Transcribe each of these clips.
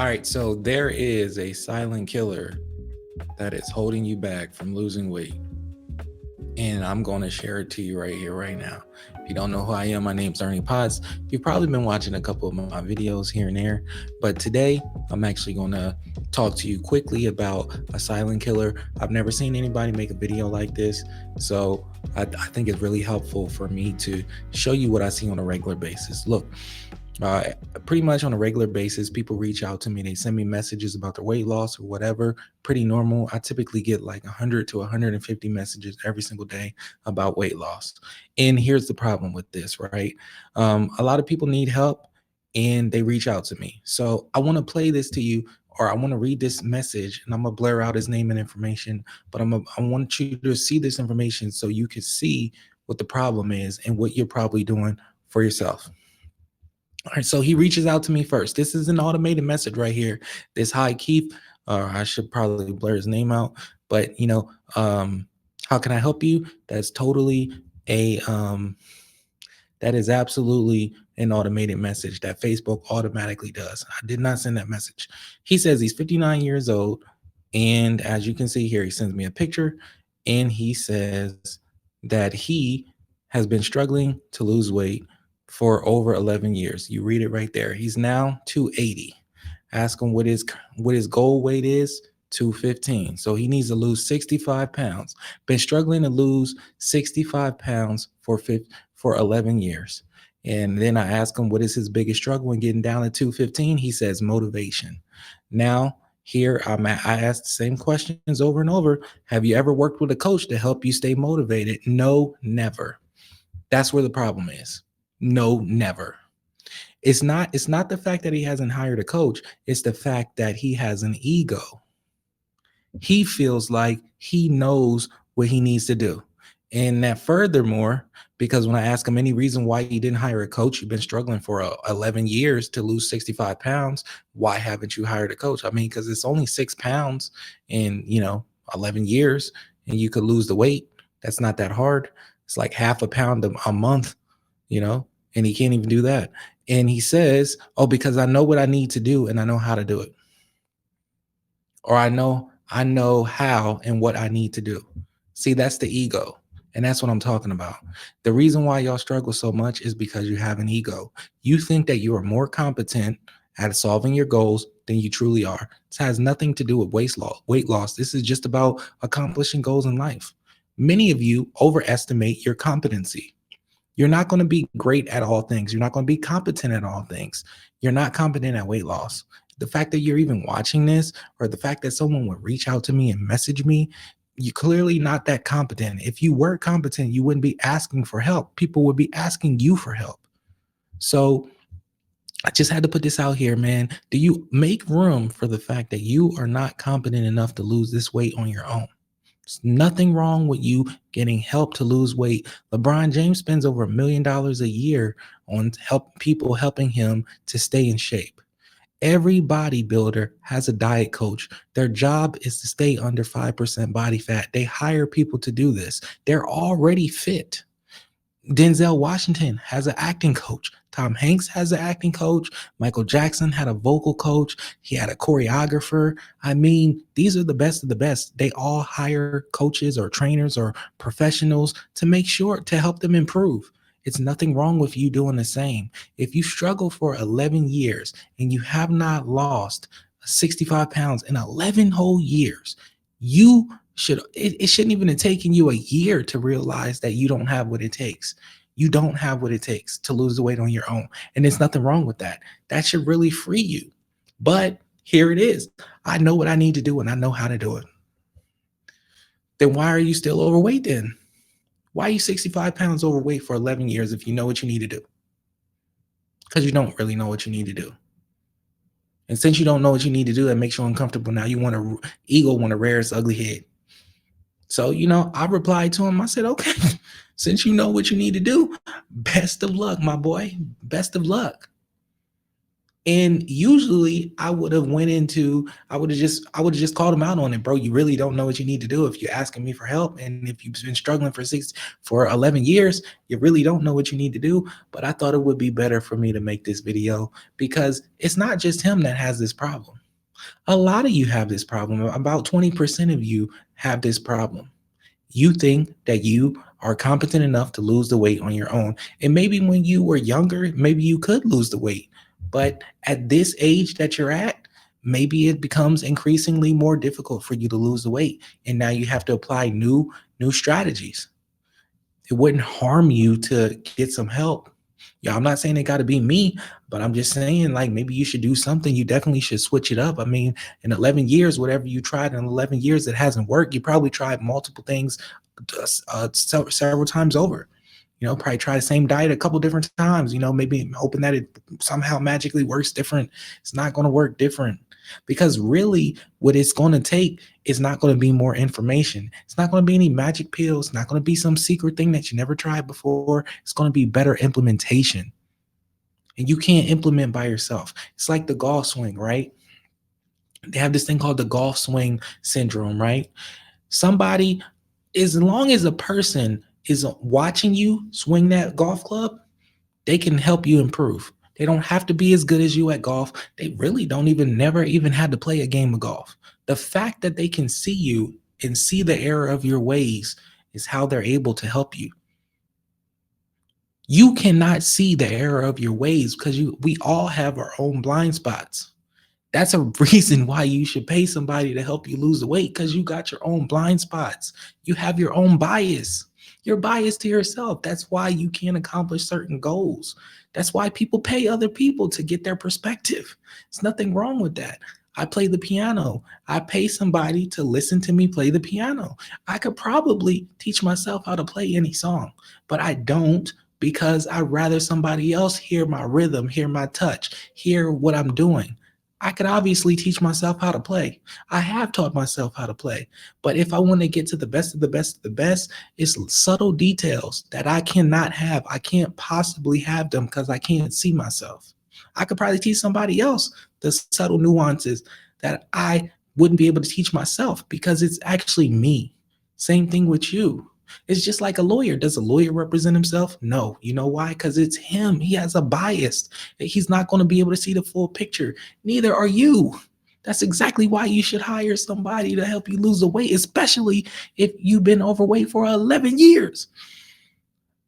All right, so there is a silent killer that is holding you back from losing weight. And I'm going to share it to you right here, right now. If you don't know who I am, my name's Ernie Potts. You've probably been watching a couple of my videos here and there, but today I'm actually going to talk to you quickly about a silent killer. I've never seen anybody make a video like this, so I think it's really helpful for me to show you what I see on a regular basis. Look, uh, pretty much on a regular basis, people reach out to me. They send me messages about their weight loss or whatever. Pretty normal. I typically get like 100 to 150 messages every single day about weight loss. And here's the problem with this, right? A lot of people need help and they reach out to me. So I want to play this to you, or I want to read this message, and I'm gonna blur out his name and information. But I want you to see this information so you can see what the problem is and what you're probably doing for yourself. All right, so he reaches out to me first. This is an automated message right here. This hi Keith, or I should probably blur his name out, but how can I help you? That's totally a that is absolutely an automated message that Facebook automatically does. I did not send that message. He says he's 59 years old, and as you can see here, he sends me a picture, and he says that he has been struggling to lose weight for over 11 years. You read it right there. He's now 280. Ask him what his goal weight is. 215. So he needs to lose 65 pounds. Been struggling to lose 65 pounds for 11 years. And then I ask him what is his biggest struggle in getting down to 215. He says motivation. Now, here I ask the same questions over and over. Have you ever worked with a coach to help you stay motivated? No, never. That's where the problem is. No, never. It's not the fact that he hasn't hired a coach, it's the fact that he has an ego. He feels like he knows what he needs to do. And that furthermore, because when I ask him any reason why you didn't hire a coach, you've been struggling for 11 years to lose 65 pounds. Why haven't you hired a coach? I mean, because it's only 6 pounds in, 11 years and you could lose the weight. That's not that hard. It's like half a pound a month, you know, and he can't even do that. And he says, oh, because I know what I need to do and I know how to do it. Or I know how and what I need to do. See, that's the ego. And that's what I'm talking about. The reason why y'all struggle so much is because you have an ego. You think that you are more competent at solving your goals than you truly are. This has nothing to do with weight loss. This is just about accomplishing goals in life. Many of you overestimate your competency. You're not going to be great at all things. You're not going to be competent at all things. You're not competent at weight loss. The fact that you're even watching this, or the fact that someone would reach out to me and message me, you're clearly not that competent. If you were competent, you wouldn't be asking for help. People would be asking you for help. So I just had to put this out here, man. Do you make room for the fact that you are not competent enough to lose this weight on your own? There's nothing wrong with you getting help to lose weight. LeBron James spends over $1 million a year on helping him to stay in shape. Every bodybuilder has a diet coach. Their job is to stay under 5% body fat. They hire people to do this. They're already fit. Denzel Washington has an acting coach. Tom Hanks has an acting coach. Michael Jackson had a vocal coach. He had a choreographer. I mean, these are the best of the best. They all hire coaches or trainers or professionals to make sure to help them improve. It's nothing wrong with you doing the same. If you struggle for 11 years and you have not lost 65 pounds in 11 whole years, you it shouldn't even have taken you a year to realize that you don't have what it takes. You don't have what it takes to lose the weight on your own. And there's nothing wrong with that. That should really free you. But here it is. I know what I need to do and I know how to do it. Then why are you still overweight then? Why are you 65 pounds overweight for 11 years if you know what you need to do? Because you don't really know what you need to do. And since you don't know what you need to do, that makes you uncomfortable. Now you ego want to rear its ugly head. So, I replied to him. I said, okay, since you know what you need to do, best of luck, my boy. Best of luck. And usually I would have just called him out on it, bro. You really don't know what you need to do if you're asking me for help. And if you've been struggling for 11 years, you really don't know what you need to do. But I thought it would be better for me to make this video because it's not just him that has this problem. A lot of you have this problem. About 20% of you have this problem. You think that you are competent enough to lose the weight on your own. And maybe when you were younger, maybe you could lose the weight. But at this age that you're at, maybe it becomes increasingly more difficult for you to lose the weight. And now you have to apply new strategies. It wouldn't harm you to get some help. Yeah, I'm not saying it got to be me, but I'm just saying like maybe you should do something. You definitely should switch it up. I mean, in 11 years, whatever you tried in 11 years that hasn't worked, you probably tried multiple things several times over. Probably try the same diet a couple different times, maybe hoping that it somehow magically works different. It's not going to work different because really what it's going to take is not going to be more information. It's not going to be any magic pills. It's not going to be some secret thing that you never tried before. It's going to be better implementation. And you can't implement by yourself. It's like the golf swing, right? They have this thing called the golf swing syndrome, right? Somebody, as long as a person is watching you swing that golf club, they can help you improve. They don't have to be as good as you at golf. They really don't never even had to play a game of golf. The fact that they can see you and see the error of your ways is how they're able to help you. You cannot see the error of your ways because we all have our own blind spots. That's a reason why you should pay somebody to help you lose the weight because you got your own blind spots. You have your own bias. You're biased to yourself. That's why you can't accomplish certain goals. That's why people pay other people to get their perspective. There's nothing wrong with that. I play the piano. I pay somebody to listen to me play the piano. I could probably teach myself how to play any song, but I don't because I'd rather somebody else hear my rhythm, hear my touch, hear what I'm doing. I could obviously teach myself how to play. I have taught myself how to play. But if I want to get to the best of the best of the best, it's subtle details that I cannot have. I can't possibly have them because I can't see myself. I could probably teach somebody else the subtle nuances that I wouldn't be able to teach myself because it's actually me. Same thing with you. It's just like a lawyer. Does a lawyer represent himself? No. You know why? Because it's him. He has a bias. He's not going to be able to see the full picture. Neither are you. That's exactly why you should hire somebody to help you lose the weight, especially if you've been overweight for 11 years.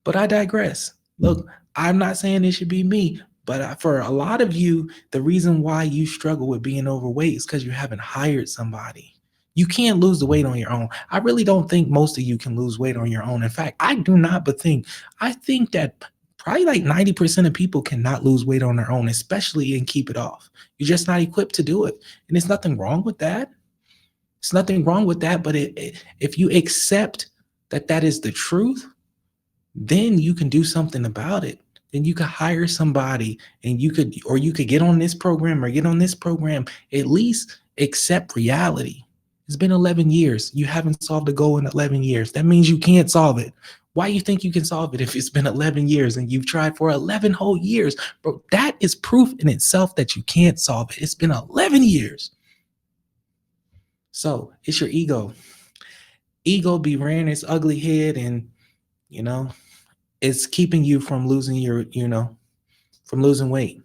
But I digress. Look, I'm not saying it should be me, but for a lot of you, the reason why you struggle with being overweight is because you haven't hired somebody. You can't lose the weight on your own. I really don't think most of you can lose weight on your own. In fact, I do not, I think that probably like 90% of people cannot lose weight on their own, especially and keep it off. You're just not equipped to do it. And there's nothing wrong with that. There's nothing wrong with that. But if you accept that that is the truth, then you can do something about it. Then you could hire somebody and you could get on this program or get on this program, at least accept reality. It's been 11 years. You haven't solved a goal in 11 years. That means you can't solve it. Why you think you can solve it if it's been 11 years and you've tried for 11 whole years? Bro, that is proof in itself that you can't solve it. It's been 11 years. So it's your ego. Ego be rearing its ugly head and, it's keeping you from losing from losing weight.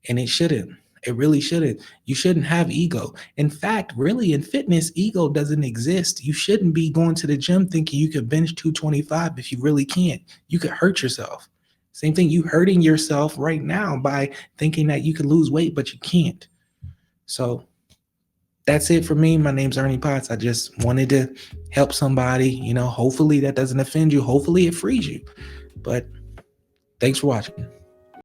And it shouldn't. It really shouldn't. You shouldn't have ego. In fact, really in fitness, ego doesn't exist. You shouldn't be going to the gym thinking you could bench 225 if you really can't. You could hurt yourself. Same thing, you hurting yourself right now by thinking that you can lose weight, but you can't. So that's it for me. My name's Ernie Potts. I just wanted to help somebody. Hopefully that doesn't offend you. Hopefully it frees you. But thanks for watching.